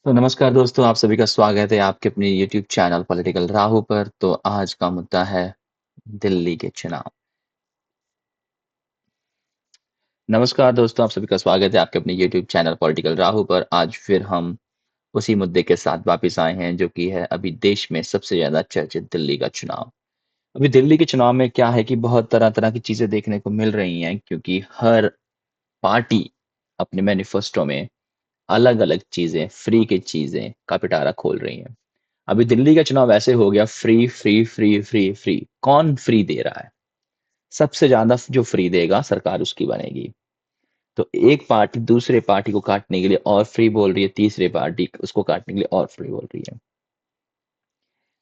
तो नमस्कार दोस्तों, आप सभी का स्वागत है आपके अपने यूट्यूब चैनल पॉलिटिकल राहु पर। तो आज का मुद्दा है दिल्ली के चुनाव। नमस्कार दोस्तों, आप सभी का स्वागत है आपके अपने यूट्यूब चैनल पॉलिटिकल राहु पर। आज फिर हम उसी मुद्दे के साथ वापिस आए हैं जो कि है अभी देश में सबसे ज़्यादा चर्चित दिल्ली का चुनाव। अभी दिल्ली के चुनाव में क्या है कि बहुत तरह-तरह की चीज़ें देखने को मिल रही हैं क्योंकि हर पार्टी अपने मैनिफेस्टो में अलग-अलग चीज़ें, फ्री की चीज़ें का पिटारा खोल रही हैं। अभी दिल्ली का चुनाव ऐसे हो गया free, free, free, free, free. कौन फ्री दे रहा है? सबसे ज़्यादा जो फ्री देगा सरकार उसकी बनेगी। तो एक पार्टी दूसरे पार्टी को काटने के लिए और फ्री बोल रही है, तीसरी पार्टी उसको काटने के लिए और फ्री बोल रही है।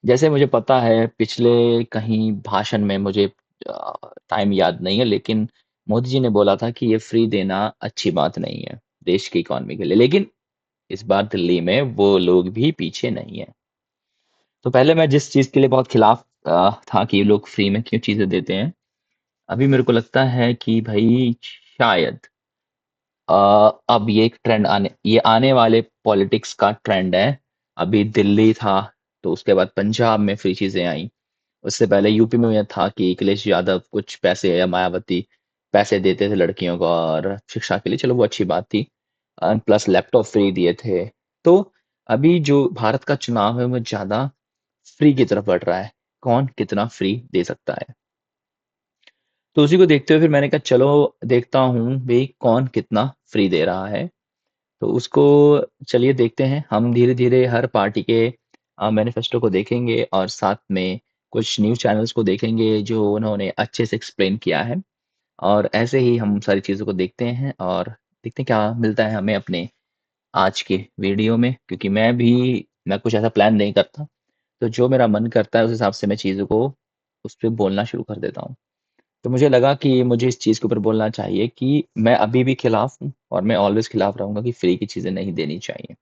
जैसे मुझे पता है पिछले कहीं भाषण में मुझे टाइम याद नहीं है लेकिन मोदी जी ने बोला था कि ये फ्री देना अच्छी बात नहीं है, देश की इकोनॉमी के लिए। लेकिन इस बार दिल्ली में वो लोग भी पीछे नहीं हैं। तो पहले मैं जिस चीज़ के लिए बहुत खिलाफ था कि ये लोग फ्री में क्यों चीज़ें देते हैं, अभी मेरे को लगता है कि भई शायद अ, अब ये एक ट्रेंड ये आने वाले पॉलिटिक्स का ट्रेंड है। अभी दिल्ली था, तो उसके बाद पंजाब में फ्री चीज़ें आईं। उससे पहले यूपी में ये था कि अखिलेश यादव कुछ पैसे या मायावती पैसे देते थे लड़कियों को और शिक्षा के लिए, चलो वो अच्छी बात थी। प्लस लैपटॉप फ्री दिए थे। तो अभी जो भारत का चुनाव है, वो ज़्यादा फ्री की तरफ बढ़ रहा है। कौन कितना फ्री दे सकता है? तो उसी को देखते हुए फिर मैंने कहा चलो देखता हूँ भई कौन कितना फ्री दे रहा है। तो उसको चलिए देखते हैं। हम धीरे-धीरे हर पार्टी के मैनिफेस्टो को देखेंगे और साथ में कुछ न्यूज़ चैनल्स को देखेंगे जो उन्होंने अच्छे से एक्सप्लेन किया है। और ऐसे ही हम सारी चीज़ों को देखते हैं और देखते हैं क्या मिलता है हमें अपने आज के वीडियो में। क्योंकि मैं कुछ ऐसा प्लान नहीं करता। तो जो मेरा मन करता है उस हिसाब से मैं चीज़ों को उस पे बोलना शुरू कर देता हूँ। तो मुझे लगा कि मुझे इस चीज़ के ऊपर बोलना चाहिए कि मैं अभी भी खिलाफ हूँ और मैं ऑलवेज़ खिलाफ रहूँगा कि फ्री की चीज़ें नहीं देनी चाहिए।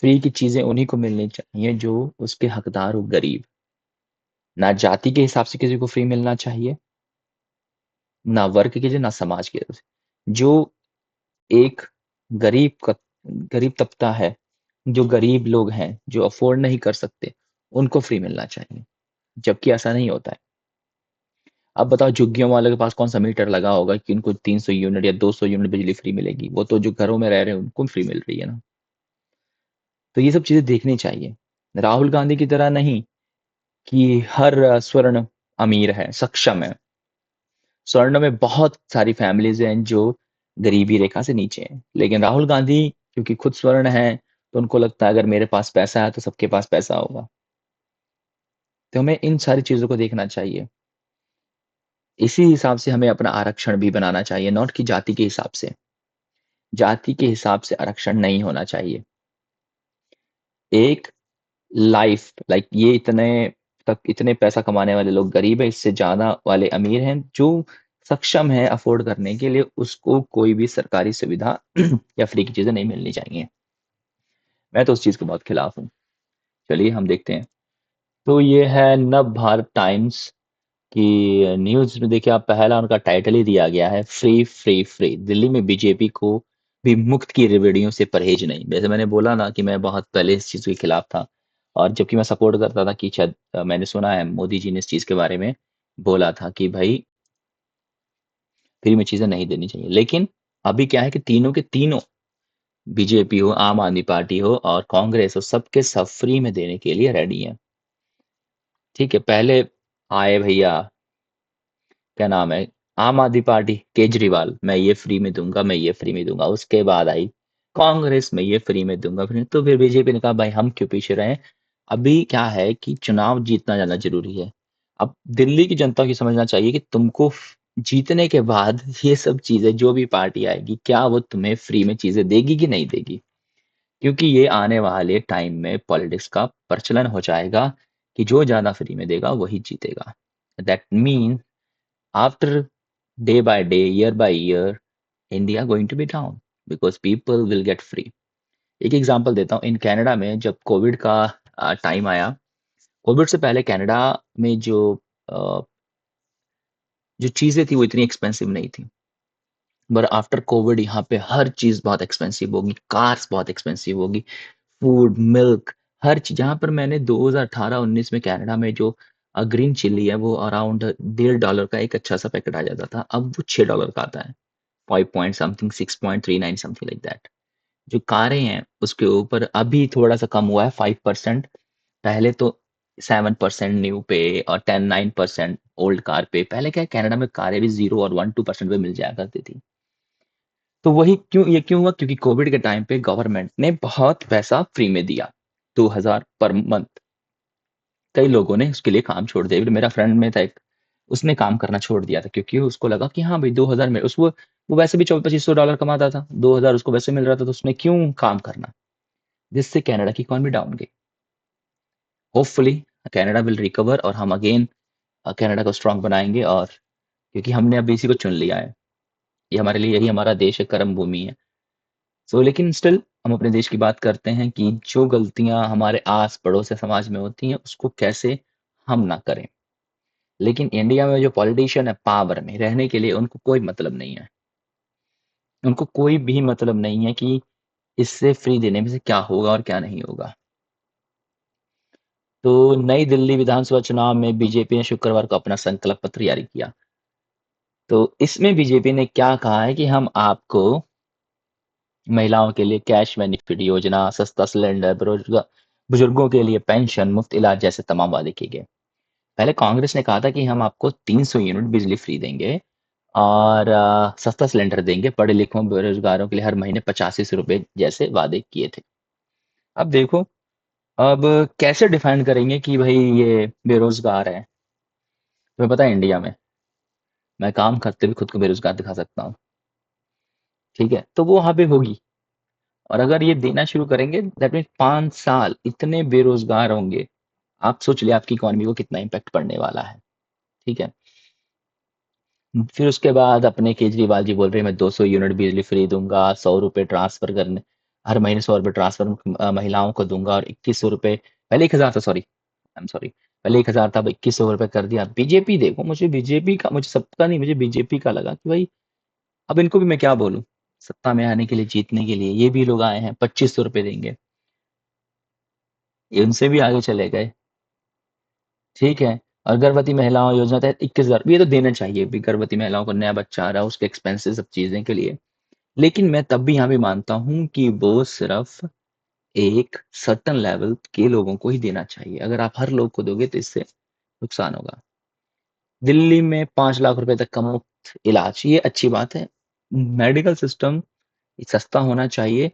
फ्री की चीज़ें उन्हीं को मिलनी चाहिए जो उसके हकदार हो, गरीब। ना जाति के हिसाब से किसी को फ्री मिलना चाहिए, ना वर्ग के लिए, ना समाज के। जो एक गरीब क गरीब तबका है, जो गरीब लोग हैं, जो अफ़ोर्ड नहीं कर सकते, उनको फ्री मिलना चाहिए, जबकि ऐसा नहीं होता है। अब बताओ झुग्गियों वालों के पास कौन-सा मीटर लगा होगा कि उनको 300 यूनिट या 200 यूनिट बिजली फ्री मिलेगी। वो तो जो घरों में रह रहे हैं उनको फ्री मिल रही है ना। तो ये सब चीज़ें देखनी चाहिए। राहुल गांधी की तरह नहीं कि हर स्वर्ण अमीर है, सक्षम है। स्वर्ण में बहुत सारी फैमिलीज़ हैं जो गरीबी रेखा से नीचे हैं। लेकिन राहुल गांधी क्योंकि खुद स्वर्ण हैं, तो उनको लगता है अगर मेरे पास पैसा है तो सबके पास पैसा होगा। तो हमें इन सारी चीज़ों को देखना चाहिए। इसी हिसाब से हमें अपना आरक्षण भी बनाना चाहिए, नॉट कि जाति के हिसाब से। जाति के हिसाब से आरक्षण नहीं होना चाहिए। एक लाइफ लाइक ये इतने पैसा कमाने वाले लोग गरीब हैं, इससे ज़्यादा वाले अमीर हैं, जो सक्षम है अफ़ोर्ड करने के लिए उसको कोई भी सरकारी सुविधा या फ्री की चीज़ें नहीं मिलनी चाहिए। मैं तो उस चीज़ के बहुत खिलाफ हूँ। चलिए हम देखते हैं। तो ये है नव भारत टाइम्स की न्यूज़ में देखिए आप पहला उनका टाइटल ही दिया गया है फ्री, फ्री, फ्री। दिल्ली में बीजेपी को भी मुफ्त की रेवड़ियों से परहेज नहीं। जैसे मैंने बोला ना कि मैं बहुत पहले इस चीज़ के खिलाफ था और जबकि मैं सपोर्ट करता था कि शायद मैंने सुना है मोदी जी ने इस चीज़ के बारे में बोला था कि भई फ्री में चीज़ें नहीं देनी चाहिए। लेकिन अभी क्या है कि तीनों के तीनों बीजेपी हो, आम आदमी पार्टी हो और कांग्रेस हो, सबके सब फ्री में देने के लिए रेडी हैं। ठीक है, पहले आए भैया क्या नाम है? आम आदमी पार्टी, केजरीवाल, मैं ये फ्री में दूँगा, मैं ये फ्री में दूँगा। उसके बाद आई कांग्रेस, मैं ये फ्री में दूँगा, फ्री तो फिर बीजेपी ने कहा भाई हम क्यों पीछे रहें? अभी क्या है कि चुनाव जीतना ज़्यादा ज़रूरी है। अब दिल्ली की जनता को ये समझना चाहिए कि तुमको जीतने के बाद ये सब चीज़ें जो भी पार्टी आएगी, क्या वो तुम्हें फ्री में चीज़ें देगी कि नहीं देगी? क्योंकि ये आने वाले टाइम में पॉलिटिक्स का प्रचलन हो जाएगा कि जो ज़्यादा फ्री में देगा वही जीतेगा। That means after day by day, year by year, India going to be down because people will get free. एक एग्जांपल देता हूँ इन कनाडा में जब कोविड का टाइम आया, कोविड से पहले कनाडा में अ, जो चीज़ें थी वो इतनी एक्सपेंसिव नहीं थी। बट आफ्टर कोविड यहाँ पे हर चीज़ बहुत एक्सपेंसिव होगी, कार्स बहुत एक्सपेंसिव होगी, फूड, मिल्क, हर चीज़ जहाँ पर मैंने 2018-19 में कनाडा में जो ग्रीन चिली है वो अराउंड $1.5 का एक अच्छा-सा पैकेट आ जाता था। अब वो $6 का आता है। 5 point something 6.39 something like that. जो कारें हैं उसके ऊपर अभी थोड़ा-सा कम हुआ है 5%। पहले तो 7% न्यू पे और 10-9% ओल्ड कार पे। पहले क्या है कनाडा में कारें भी 0 और 1-2% पे मिल जाया करती थी। तो वही क्यों हुआ? क्योंकि कोविड के टाइम पे गवर्नमेंट ने बहुत पैसा फ्री में दिया, 2000 पर मंथ। कई लोगों ने उसके लिए काम छोड़ दिया। मेरा फ्रेंड में था एक, उसने काम करना छोड़ दिया था क्योंकि उसको लगा कि हाँ भाई 2000 में वो वैसे भी $2500 कमाता था, 2000 उसको वैसे मिल रहा था तो उसने क्यों काम करना? जिससे कनाडा की इकोनॉमी डाउन गई। होपफुली कनाडा विल रिकवर और हम अगेन कनाडा को स्ट्रांग बनाएँगे और क्योंकि हमने अब इसी को चुन लिया है। ये हमारे लिए यही हमारा देश है, कर्म भूमि है। लेकिन स्टिल हम अपने देश की बात करते हैं कि जो गलतियाँ हमारे आस-पड़ोस या समाज में होती हैं, उसको कैसे हम ना करें। लेकिन इंडिया में जो पॉलिटिशियन है पावर में रहने के लिए उनको कोई मतलब नहीं है। उनको कोई भी मतलब नहीं है कि इससे फ्री देने में से क्या होगा और क्या नहीं होगा। तो नई दिल्ली विधानसभा चुनाव में बीजेपी ने शुक्रवार को अपना संकल्प पत्र जारी किया। तो इसमें बीजेपी ने क्या कहा है कि हम आपको महिलाओं के लिए कैश बेनिफिट योजना, सस्ता सिलेंडर, बुजुर्गों के लिए पेंशन, मुफ्त इलाज जैसे तमाम वादे किए गए। पहले कांग्रेस ने कहा था कि हम आपको 300 यूनिट बिजली फ्री देंगे और सस्ता सिलेंडर देंगे, पढ़े-लिखों बेरोजगारों के लिए हर महीने ₹85 जैसे वादे किए थे। अब देखो, अब कैसे डिफाइन करेंगे कि भई ये बेरोजगार है? तुम्हें पता है इंडिया में, मैं काम करते हुए खुद को बेरोजगार दिखा सकता हूँ, ठीक है? तो वो वहाँ पे होगी और अगर ये देना शुरू करेंगे दैट मीन्स 5 साल इतने बेरोजगार होंगे, आप सोच लिए आपकी इकोनॉमी को कितना इम्पैक्ट पड़ने वाला है, ठीक है? फिर उसके बाद अपने केजरीवाल जी बोल रहे हैं मैं 200 यूनिट बिजली फ्री दूँगा, ₹100 ट्रांसफ़र करने हर महीने ₹100 ट्रांसफ़र महिलाओं को दूँगा और ₹2100 पहले 1000 था सॉरी, आई एम सॉरी पहले 1000 था अब ₹2100 कर दिया। बीजेपी देखो मुझे बीजेपी का मुझे सबका नहीं मुझे बीजेपी का लगा कि भाई अब इनको भी मैं क्या बोलूँ? सत्ता में आने के लिए, जीतने के लिए ये भी लोग आए हैं, ₹2500 देंगे। इनसे भी आगे चले गए, ठीक है? और गर्भवती महिलाओं योजना तहत 21,000 ये तो देना चाहिए भी गर्भवती महिलाओं को नया बच्चा आ रहा है, उसके एक्सपेंसेस सब चीज़ें के लिए। लेकिन मैं तब भी यहाँ भी मानता हूँ कि वो सिर्फ़ एक सर्टेन लेवल के लोगों को ही देना चाहिए। अगर आप हर लोग को दोगे तो इससे नुकसान होगा। दिल्ली में 5 लाख रुपए तक का मुफ्त इलाज, ये अच्छी बात है। मेडिकल सिस्टम सस्ता होना चाहिए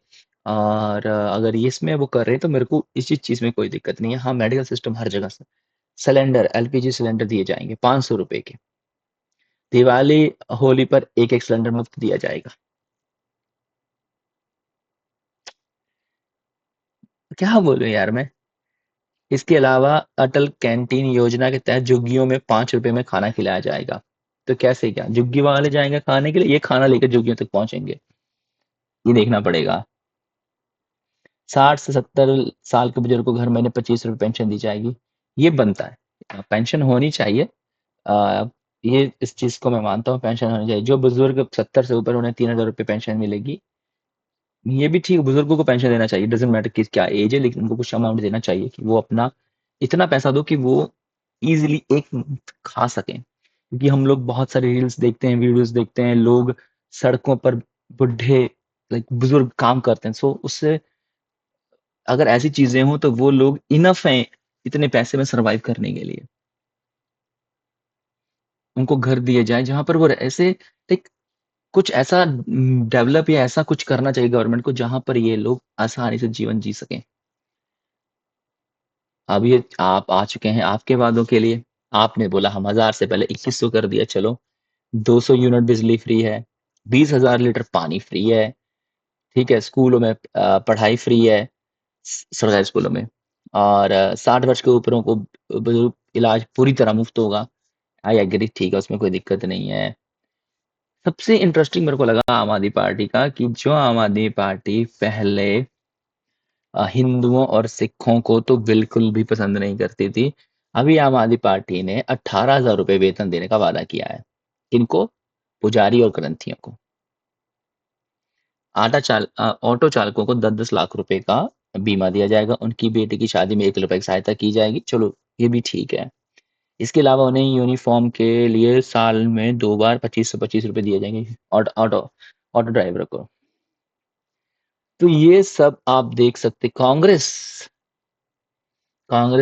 और अगर ये इसमें वो कर रहे हैं तो मेरे को इसी चीज़ में कोई दिक्कत नहीं है। हाँ, मेडिकल सिस्टम हर जगह से सिलेंडर, एलपीजी सिलेंडर दिए जाएँगे ₹500 के। दिवाली, होली पर एक-एक सिलेंडर मुफ्त दिया जाएगा। क्या बोलूँ यार मैं? इसके अलावा अटल कैंटीन योजना के तहत झुग्गियों में ₹5 में खाना खिलाया जाएगा। तो कैसे क्या? झुग्गी वाले जाएँगे खाने के लिए, ये खाना लेकर झुग्गियों तक पहुँचेंगे। ये देखना पड़ेगा। 60 से 70 साल के बुजुर्ग को हर महीने ₹25 पेंशन दी जाएगी। ये बनता है। पेंशन होनी चाहिए। अ, ये इस चीज़ को मैं मानता हूँ पेंशन होनी चाहिए। जो बुजुर्ग 70 से ऊपर उन्हें ₹3000 पेंशन मिलेगी। ये भी ठीक है, बुजुर्गों को पेंशन देना चाहिए, डज़न्ट मैटर कि क्या एज है लेकिन उनको कुछ अमाउंट देना चाहिए कि वो अपना इतना पैसा दो कि वो ईज़िली एक मुश्त खा सकें। क्योंकि हम लोग बहुत सारे रील्स देखते हैं, वीडियोज़ देखते हैं, लोग सड़कों पर बुड्ढे लाइक बुजुर्ग काम करते हैं। उससे अगर ऐसी चीज़ें हों तो वो लोग इनफ़ हैं इतने पैसे में सर्वाइव करने के लिए। उनको घर दिए जाएँ जहाँ पर वो ऐसे लाइक कुछ ऐसा डेवलप या ऐसा कुछ करना चाहिए गवर्नमेंट को जहाँ पर ये लोग आसानी से जीवन जी सकें। अब ये आप आ चुके हैं आपके वादों के लिए। आपने बोला हम 1000 से पहले 2100 कर दिया चलो, 200 यूनिट बिजली फ्री है, 20,000 लीटर पानी फ्री है, ठीक है? स्कूलों में पढ़ाई फ्री है, सरकारी स्कूलों में और 60 वर्ष के ऊपरों को बुजुर्ग इलाज पूरी तरह मुफ्त होगा। आई एग्री ठीक है, उसमें कोई दिक्कत नहीं है। सबसे इंटरेस्टिंग मेरे को लगा आम आदमी पार्टी का कि जो आम आदमी पार्टी पहले हिंदुओं और सिखों को तो बिल्कुल भी पसंद नहीं करती थी। अभी आम आदमी पार्टी ने ₹18,000 वेतन देने का वादा किया है। किनको? पुजारी और ग्रंथियों को। ऑटो चालकों को 10-10 लाख रुपए का बीमा दिया जाएगा, उनकी बेटी की शादी में 1 रुपए की सहायता की जाएगी, चलो ये भी ठीक है। इसके अलावा उन्हें यूनिफ़ॉर्म के लिए साल में 2 बार 2525 रुपए दिए जाएँगे ऑटो ऑटो ड्राइवर को। तो ये सब आप देख सकते कांग्रेस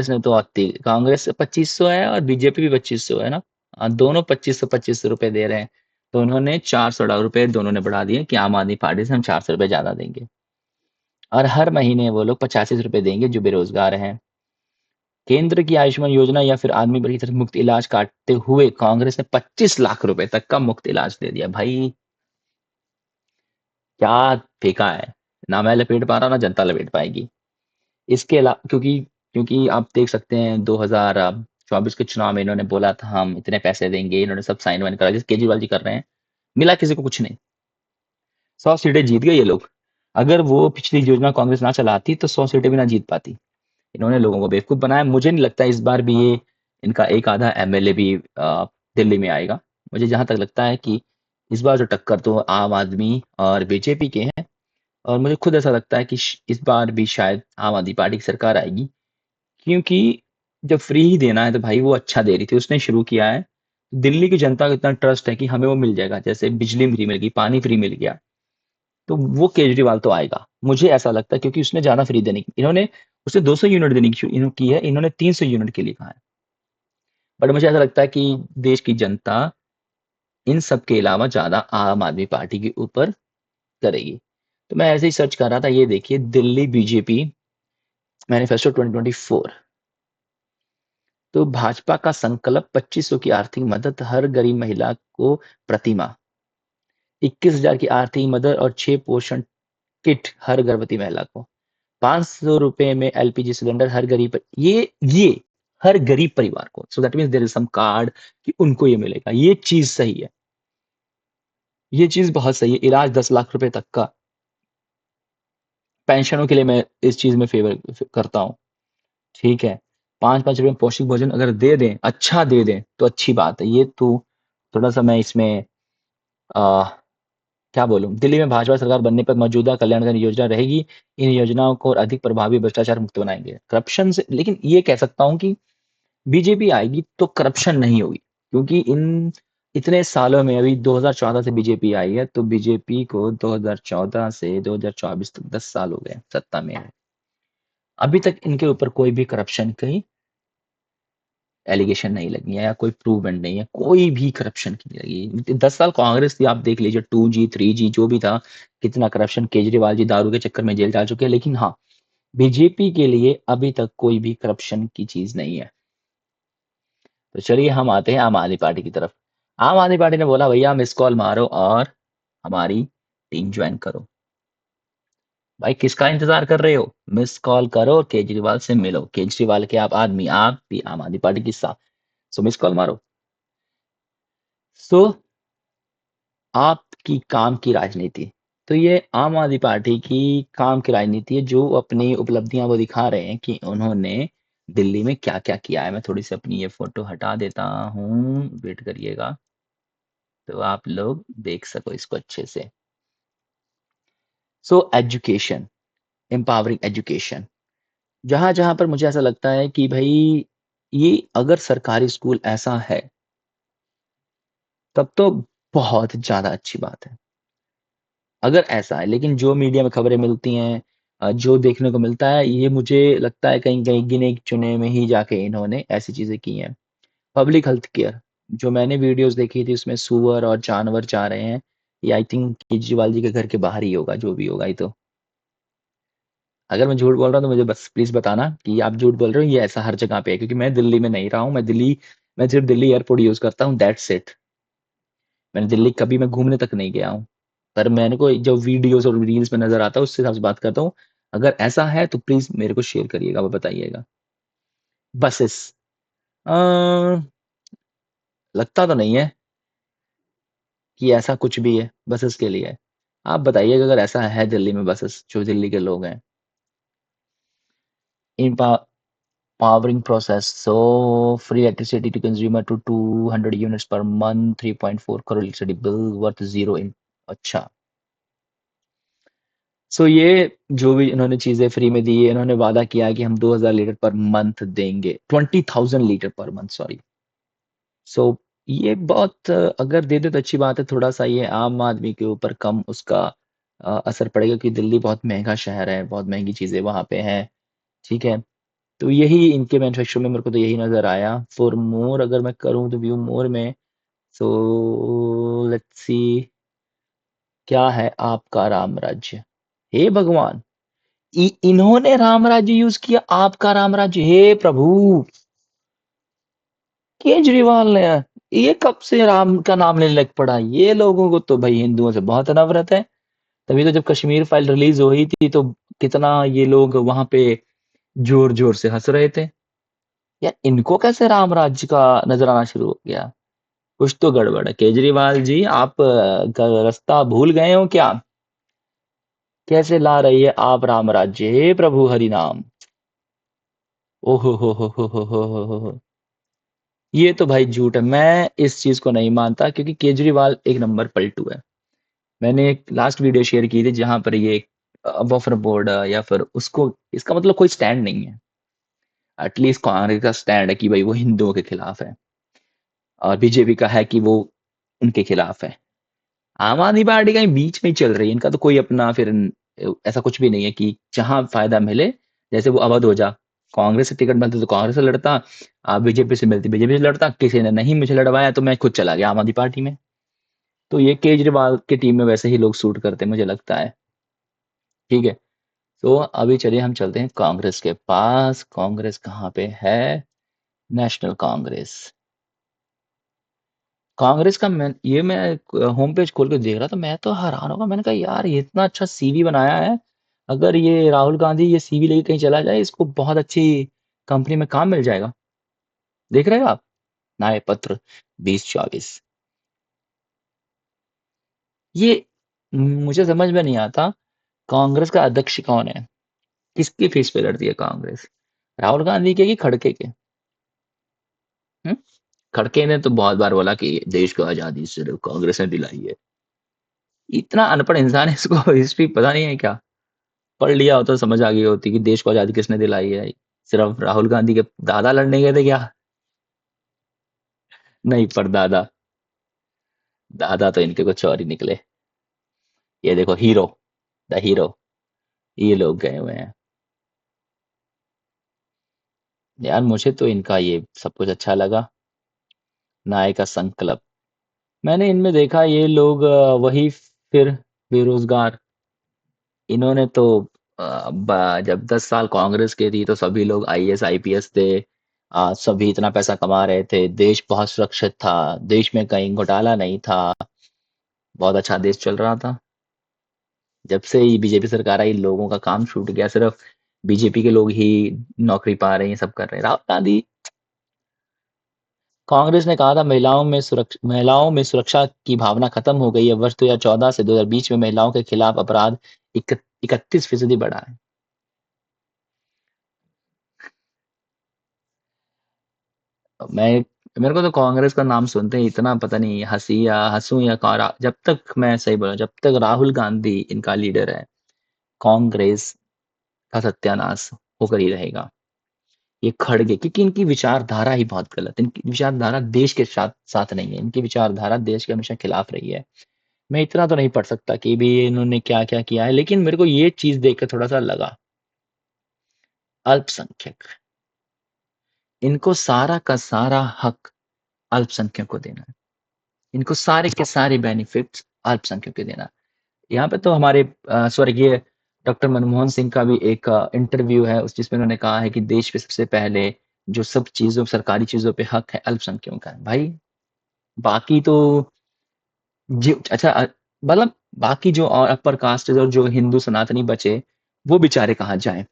ने तो कांग्रेस 2500 है और बीजेपी भी 2500 है ना। दोनों 2500 रुपए दे रहे हैं। तो उन्होंने 400 रुपए दोनों ने बढ़ा दिए कि आम आदमी पार्टी से हम 400 रुपए ज़्यादा देंगे। और हर महीने वो लोग 85 रुपए देंगे जो बेरोज़गार हैं। केंद्र की आयुष्मान योजना या फिर आदमी बड़ी तरफ मुफ्त इलाज काटते हुए कांग्रेस ने 25 लाख रुपए तक का मुफ्त इलाज दे दिया। भाई क्या फेंका है। ना मैं लपेट पा रहा हूँ ना जनता लपेट पाएगी। इसके अलावा क्योंकि क्योंकि आप देख सकते हैं 2024 के चुनाव में इन्होंने बोला था हम इतने पैसे देंगे, इन्होंने सब साइन वाइन करा जैसे केजरीवाल जी कर रहे हैं। मिला किसी को कुछ नहीं। 100 सीटें जीत गए ये लोग। अगर वो पिछली योजना कांग्रेस ना चलाती तो 100 सीटें भी ना जीत पाती। इन्होंने लोगों को बेवकूफ बनाया। मुझे नहीं लगता इस बार भी ये इनका एक आधा एमएलए भी दिल्ली में आएगा। मुझे जहां तक लगता है कि इस बार जो टक्कर तो आम आदमी और बीजेपी के हैं। और मुझे खुद ऐसा लगता है कि इस बार भी शायद आम आदमी पार्टी की सरकार आएगी। क्योंकि जब फ्री ही देना है तो भाई वो अच्छा दे रही थी, उसने शुरू किया है। दिल्ली की जनता को इतना ट्रस्ट है कि हमें वो मिल जाएगा, जैसे बिजली फ्री मिल गई, पानी फ्री मिल गया। तो वो केजरीवाल तो आएगा, मुझे ऐसा लगता है, क्योंकि उसने ज्यादा फ्री देने की इन्होंने उसने 200 यूनिट देने की की है, इन्होंने 300 यूनिट के लिए कहा है। बट मुझे ऐसा लगता है कि देश की जनता इन सब के अलावा ज्यादा आम आदमी पार्टी के ऊपर करेगी। तो मैं ऐसे ही सर्च कर रहा था, ये देखिए दिल्ली बीजेपी मैनिफेस्टो 2024। तो भाजपा का संकल्प 2500 की आर्थिक मदद हर गरीब महिला को प्रतिमाह, 21,000 की आर्थिक मदद और 6 पोषण किट हर गर्भवती महिला को, 500 रुपए में एलपीजी सिलेंडर हर गरीब ये हर गरीब परिवार को। So that means there is some card कि उनको ये मिलेगा। ये चीज सही है। ये चीज बहुत सही है। इलाज 10 लाख रुपए तक का। पेंशनों के लिए मैं इस चीज में फेवर करता हूँ। ठीक है। 5-5 रुपए में पौष्टिक भोजन अगर दे दें, अच्छा दे दें तो अच्छी बात है। ये तो थोड़ा सा मैं इसमें आ, क्या बोलूं, दिल्ली में भाजपा सरकार बनने पर मौजूदा कल्याणकारी योजना रहेगी। इन योजनाओं को और अधिक प्रभावी भ्रष्टाचार मुक्त बनाएंगे, करप्शन से। लेकिन ये कह सकता हूं कि बीजेपी आएगी तो करप्शन नहीं होगी, क्योंकि इन इतने सालों में अभी 2014 से बीजेपी आई है, तो बीजेपी को 2014 से 2024 तक 10 साल हो गए सत्ता में है। अभी तक इनके ऊपर कोई भी करप्शन की एलिगेशन नहीं लगी है या कोई प्रूवमेंट नहीं है, कोई भी करप्शन की नहीं लगी। 10 साल कांग्रेस थी, आप देख लीजिए 2G 3G जो भी था, कितना करप्शन। केजरीवाल जी दारू के चक्कर में जेल जा चुके हैं। लेकिन हाँ, बीजेपी के लिए अभी तक कोई भी करप्शन की चीज नहीं है। तो चलिए हम आते हैं आम आदमी पार्टी की तरफ। आम आदमी पार्टी ने बोला भैया मिस कॉल मारो और हमारी टीम ज्वाइन करो। भाई किसका इंतजार कर रहे हो? मिस कॉल करो, केजरीवाल से मिलो। केजरीवाल के आप आदमी, आप भी आम आदमी पार्टी की साथ। सो मिस कॉल मारो। सो आपकी काम की राजनीति। तो ये आम आदमी पार्टी की काम की राजनीति है, जो अपनी उपलब्धियां वो दिखा रहे हैं कि उन्होंने दिल्ली में क्या क्या किया है। मैं थोड़ी सी अपनी ये फोटो हटा देता हूँ, वेट करिएगा तो आप लोग देख सको इसको अच्छे से। सो एजुकेशन, एम्पावरिंग एजुकेशन, जहां जहां पर मुझे ऐसा लगता है कि भाई ये अगर सरकारी स्कूल ऐसा है तब तो बहुत ज्यादा अच्छी बात है। अगर ऐसा है, लेकिन जो मीडिया में खबरें मिलती हैं, जो देखने को मिलता है, ये मुझे लगता है कहीं कहीं गिने चुने में ही जाके इन्होंने ऐसी चीजें की हैं। पब्लिक हेल्थ केयर, जो मैंने वीडियोस देखी थी उसमें सुअर और जानवर जा रहे हैं। ये आई थिंक केजरीवाल जी के घर के बाहर ही होगा, जो भी होगा। ये तो अगर मैं झूठ बोल रहा हूँ तो मुझे बस प्लीज बताना कि आप झूठ बोल रहे हो। ये ऐसा हर जगह पे है, क्योंकि मैं दिल्ली में नहीं रहा हूँ। मैं सिर्फ दिल्ली एयरपोर्ट यूज करता हूँ, दैट्स इट। मैंने दिल्ली कभी मैं घूमने तक नहीं गया हूँ। पर मैंने को जो वीडियोस और रील्स में नजर आता है उससे हिसाब से बात करता हूँ। अगर ऐसा है तो प्लीज मेरे को शेयर करिएगा, वो बताइएगा। बसेस, लगता तो नहीं है कि ऐसा कुछ भी है बसेस के लिए। आप बताइएगा अगर ऐसा है दिल्ली में बसेस, जो दिल्ली के लोग हैं। इन powering process, so free electricity to consumer to 200 units per month, 3.4 crore electricity bill worth zero in। अच्छा, सो ये जो भी इन्होंने चीज़ें फ्री में दी है, इन्होंने वादा किया है कि हम 2000 लीटर पर मंथ देंगे, 20,000 लीटर पर मंथ, सॉरी। सो ये बहुत अगर दे दे तो अच्छी बात है, थोड़ा-सा ये आम आदमी के ऊपर कम उसका असर पड़ेगा, क्योंकि दिल्ली बहुत महँगा शहर है, बहुत महँगी चीज़ें वहाँ पे हैं, ठीक है? तो यही इनके मैन्युफैक्चर में मेरे को तो यही नज़र आया। फॉर मोर अगर मैं करूँ तो व्यू मोर में, सो लेट्स सी क्या है आपका राम राज्य? हे भगवान! इन्होंने राम राज्य यूज़ किया, आपका राम राज्य, हे प्रभु! केजरीवाल ने, ये कब से राम का नाम लेने लग पड़ा? ये लोगों को तो भाई हिंदुओं से बहुत नफ़रत है। तभी तो जब कश्मीर फाइल रिलीज़ हुई थी तो कितना ये लोग वहाँ पे ज़ोर-ज़ोर से हँस रहे थे। यार इनको कैसे राम राज्य का नज़र आना शुरू हो गया? कुछ तो गड़बड़ है। केजरीवाल जी, आप का रास्ता भूल गए हो क्या? कैसे ला रही है आप राम राज्य? हे प्रभु हरि नाम। ओ हो। ये तो भाई झूठ है। मैं इस चीज़ को नहीं मानता, क्योंकि केजरीवाल एक नंबर पलटू है। मैंने एक लास्ट वीडियो शेयर की थी जहाँ पर ये बफर बोर्ड या फिर उसको, इसका मतलब कोई स्टैंड नहीं है। एटलीस्ट कांग्रेस का स्टैंड है कि भाई वो हिंदुओं के खिलाफ है, और बीजेपी का है कि वो उनके खिलाफ है। आम आदमी पार्टी कहीं बीच में ही चल रही है। इनका तो कोई अपना फिर ऐसा कुछ भी नहीं है कि जहाँ फ़ायदा मिले, जैसे वो अवध हो जा, कांग्रेस से टिकट मिलती तो कांग्रेस से लड़ता, बीजेपी से मिलती बीजेपी से लड़ता, किसी ने नहीं मुझे लड़वाया तो मैं खुद चला गया आम आदमी पार्टी में। तो ये केजरीवाल की टीम में वैसे ही लोग सूट करते हैं मुझे लगता है, ठीक है? तो अभी चलिए हम चलते हैं कांग्रेस के पास। कांग्रेस कहाँ पे है? नेशनल कांग्रेस। कांग्रेस का मैं होम पेज खोल के देख रहा था, मैं तो हैरान हो गया। मैंने कहा यार ये इतना अच्छा सीवी बनाया है, अगर ये राहुल गांधी ये सीवी लेके कहीं चला जाए, इसको बहुत अच्छी कंपनी में काम मिल जाएगा। देख रहे हो आप? न्याय पत्र 2024। ये मुझे समझ में नहीं आता, कांग्रेस का अध्यक्ष कौन है? किसकी फीस पे लड़ती है कांग्रेस? राहुल गांधी के कि खड़के के? हम्म? खड़के ने तो बहुत बार बोला कि देश को आजादी सिर्फ कांग्रेस ने दिलाई है। इतना अनपढ़ इंसान है, इसको हिस्ट्री पता नहीं है क्या? पढ़ लिया होता तो समझ आ गई होती कि देश को आजादी किसने दिलाई है। सिर्फ राहुल गांधी के दादा लड़ने गए थे क्या? नहीं, परदादा। दादा तो इनके कुछ और ही निकले। ये देखो हीरो, द हीरो, ये लोग गए हुए हैं। यार मुझे तो इनका ये सब कुछ अच्छा लगा। न्याय का संकल्प, मैंने इनमें देखा ये लोग वही फिर बेरोजगार। इन्होंने तो जब 10 साल कांग्रेस के थी तो सभी लोग आईएएस आईपीएस थे, सभी इतना पैसा कमा रहे थे, देश बहुत सुरक्षित था, देश में कहीं घोटाला नहीं था, बहुत अच्छा देश चल रहा था। जब से ये बीजेपी सरकार आई, लोगों का काम छूट गया, सिर्फ बीजेपी के लोग ही नौकरी पा रहे हैं, सब कर रहे हैं। राहुल गांधी, कांग्रेस ने कहा था महिलाओं में सुरक्षा की भावना खत्म हो गई है। वर्ष 2014 से 2020 में महिलाओं के खिलाफ अपराध 31% बढ़ा है। मैं मेरे को तो कांग्रेस का नाम सुनते ही इतना पता नहीं, हंसी या हंसू या कारा, जब तक मैं सही बोला, जब तक राहुल गांधी इनका लीडर है, कांग्रेस का सत्यानाश होकर ही रहेगा। ये खड़गे, क्योंकि इनकी विचारधारा ही बहुत गलत है। इनकी विचारधारा देश के साथ साथ नहीं है, इनकी विचारधारा देश के हमेशा खिलाफ रही है। मैं इतना तो नहीं पढ़ सकता कि भी इन्होंने क्या क्या किया है, लेकिन मेरे को ये चीज देख कर थोड़ा सा लगा, अल्पसंख्यक, इनको सारा का सारा हक अल्पसंख्यक को देना है। इनको सारे के सारे बेनिफिट्स अल्पसंख्यक को देना। यहाँ पे तो हमारे स्वर्गीय डॉक्टर मनमोहन सिंह का भी एक इंटरव्यू है, उस जिसमें उन्होंने कहा है कि देश में सबसे पहले जो सब चीजों सरकारी चीजों पे हक है अल्पसंख्यकों का है। भाई बाकी तो जी अच्छा, मतलब बाकी जो और अपर कास्ट और जो हिंदू सनातनी बचे, वो बेचारे कहाँ जाएं?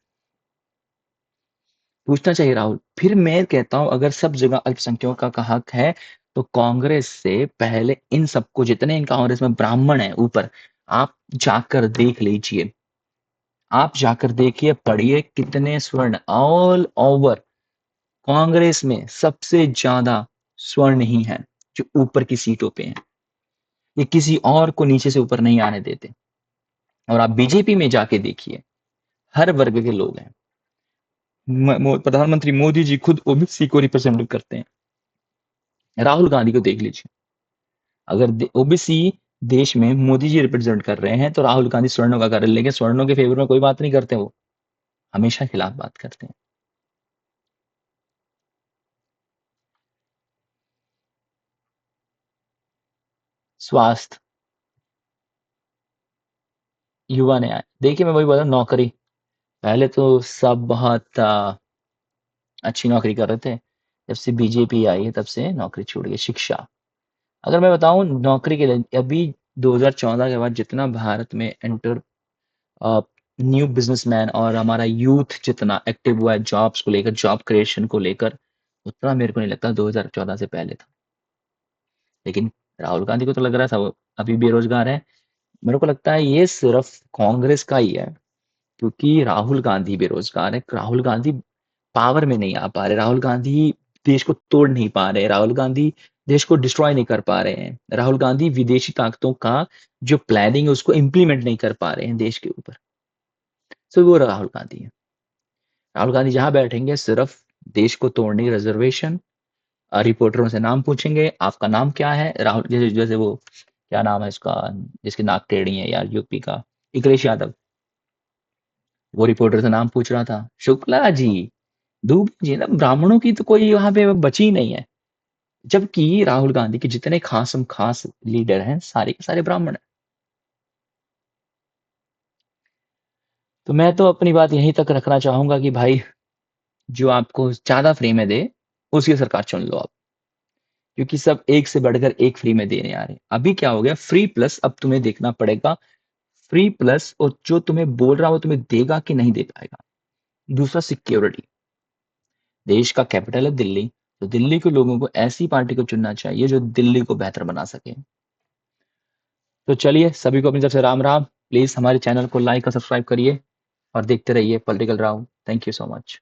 पूछना चाहिए राहुल। फिर मैं कहता हूँ अगर सब जगह अल्पसंख्यकों का हक है, तो कांग्रेस से पहले इन सबको, जितने इन कांग्रेस में ब्राह्मण हैं ऊपर, आप जाकर देख लीजिए, आप जाकर देखिए, पढ़िए कितने स्वर्ण ऑल ओवर कांग्रेस में सबसे ज्यादा स्वर्ण ही हैं जो ऊपर की सीटों पे हैं। ये किसी और को नीचे से ऊपर नहीं आने देते। और आप बीजेपी में जाके देखिए, हर वर्ग के लोग हैं। प्रधानमंत्री मोदी जी खुद ओबीसी को रिप्रेजेंट करते हैं। राहुल गांधी को देख लीजिए, अगर ओबीसी देश में मोदी जी रिप्रेजेंट कर रहे हैं तो राहुल गांधी सवर्णों का कर रहे हैं, लेकिन सवर्णों के फेवर में कोई बात नहीं करते, वो हमेशा खिलाफ बात करते हैं। स्वास्थ्य, युवा न्याय, देखिए मैं वही बोला, नौकरी, पहले तो सब बहुत अच्छी नौकरी कर रहे थे। जब से बीजेपी आई है तब से नौकरी छूट गई। शिक्षा, अगर मैं बताऊं नौकरी के लिए, अभी 2014 के बाद जितना भारत में एंटर न्यू बिजनेसमैन और हमारा यूथ जितना एक्टिव हुआ है जॉब्स को लेकर, जॉब क्रिएशन को लेकर, उतना मेरे को नहीं लगता 2014 से पहले था। लेकिन राहुल गांधी को तो लग रहा था वो अभी बेरोजगार है। मेरे को लगता है ये सिर्फ कांग्रेस का ही है, क्योंकि राहुल गांधी बेरोजगार है, राहुल गांधी पावर में नहीं आ पा रहे, राहुल गांधी देश को तोड़ नहीं पा रहे, राहुल गांधी देश को डिस्ट्रॉय नहीं कर पा रहे हैं, राहुल गांधी विदेशी ताकतों का जो प्लानिंग है उसको इम्प्लीमेंट नहीं कर पा रहे हैं देश के ऊपर। तो वो राहुल गांधी है। राहुल गांधी जहां बैठेंगे सिर्फ देश को तोड़ने की रिजर्वेशन, रिपोर्टरों से नाम पूछेंगे, आपका नाम क्या है, राहुल जैसे जैसे वो क्या नाम है इसका, जिसकी नाक टेढ़ी है यार, यूपी का, अखिलेश यादव, वो रिपोर्टर से नाम पूछ रहा था, शुक्ला जी, दूबे जी, ना ब्राह्मणों की तो कोई वहां पे बची नहीं है। जबकि राहुल गांधी के जितने खासम खास लीडर हैं सारे के सारे ब्राह्मण हैं। तो मैं तो अपनी बात यहीं तक रखना चाहूंगा कि भाई, जो आपको ज्यादा फ्री में दे उसकी सरकार चुन लो आप, क्योंकि सब एक से बढ़कर एक फ्री में देने आ रहे हैं। अभी क्या हो गया, फ्री प्लस, अब तुम्हें देखना पड़ेगा फ्री प्लस, और जो तुम्हें बोल रहा है वो तुम्हें देगा कि नहीं दे पाएगा। दूसरा, सिक्योरिटी, देश का कैपिटल है दिल्ली, तो दिल्ली के लोगों को ऐसी पार्टी को चुनना चाहिए जो दिल्ली को बेहतर बना सके। तो चलिए, सभी को अपनी तरफ से राम राम। प्लीज हमारे चैनल को लाइक और सब्सक्राइब करिए और देखते रहिए political Rao. Thank you so much.